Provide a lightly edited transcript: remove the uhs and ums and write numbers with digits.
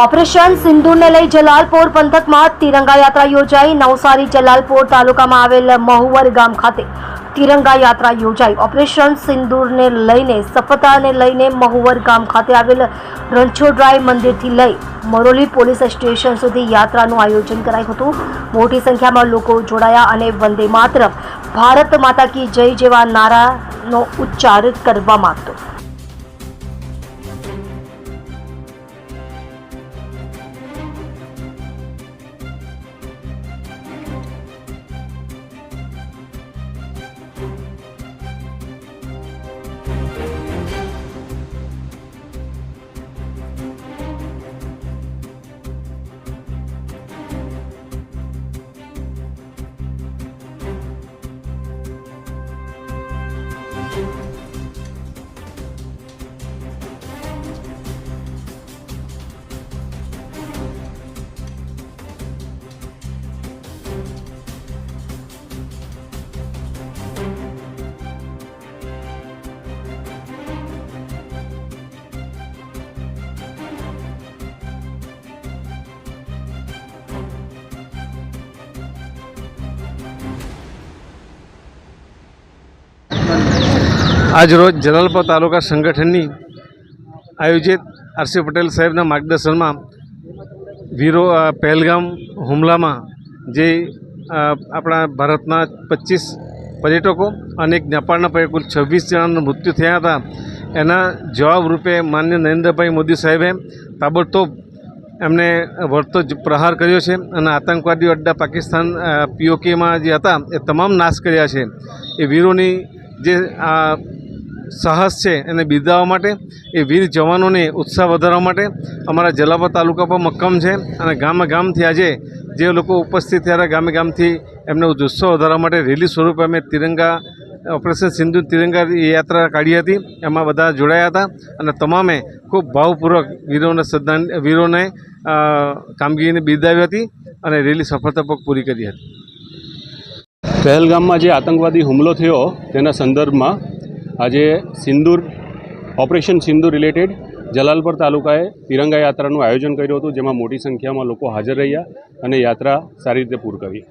Operation સિંદૂરને લઈ જલાલપોર પંથકમાં તિરંગા યાત્રા યોજાઈ। નવસારી જલાલપોર તાલુકામાં આવેલ મહુવર ગામ ખાતે તિરંગા યાત્રા યોજાઈ। ઓપરેશન સિંદૂરને લઈને સફળતાને લઈને મહુવર ગામ ખાતે આવેલ રણછોડરાય મંદિરથી લઈ મરોલી પોલીસ સ્ટેશન સુધી યાત્રાનું આયોજન કરાયું હતું। મોટી સંખ્યામાં લોકો જોડાયા અને વંદે માતરમ, ભારત માતા કી જય જેવા નારાનો ઉચ્ચાર કરવામાં આવ્યો। आज रोज जलालपुर तालुका संगठननी आयोजित आरसी पटेल साहेबना मार्गदर्शन में वीरो पहलगाम हुमला में जे अपना भारतना 25 पर्यटकों और एक नेपाळना कुल 26 जणांना मृत्यु थया था। एना जवाब रूपे माननीय नरेंद्रभाई मोदी साहेबे ताबड़तोब एमने वळतो प्रहार कर्यो छे अने आतंकवादी अड्डा पाकिस्तान POK में जे हता ए तमाम नाश कर्या छे। ए वीरोनी जे साहस है एने बिरदाववा माटे, ए वीर जवानों ने उत्साह वधारवा माटे अमरा जलालपुर तालुका पर मक्कम है और गामे गामथी आजे जे लोको उपस्थित थया गामे गामथी एमने उत्साह वधारवा माटे रेली स्वरूपे अमे तिरंगा ऑपरेशन सिंदूर तिरंगा यात्रा काढी हती। एमां बधा जोड़ाया हता अने तमामे खूब भावपूर्वक वीरोने कामगीरीने बिरदावी हती अने रेली सफलतापूर्वक पूरी करी हती। पहलगाम में जो आतंकवादी हुमलो थयो तेना संदर्भ में आज सिंदूर ऑपरेशन सिंदूर रिलेटेड जलालपुर तालुकाए तिरंगा यात्राનું आयोजन कर्યું હતું, જેમાં મોટી સંખ્યામાં લોકો હાજર રહ્યા અને યાત્રા સારી રીતે પૂર્ણ કરી।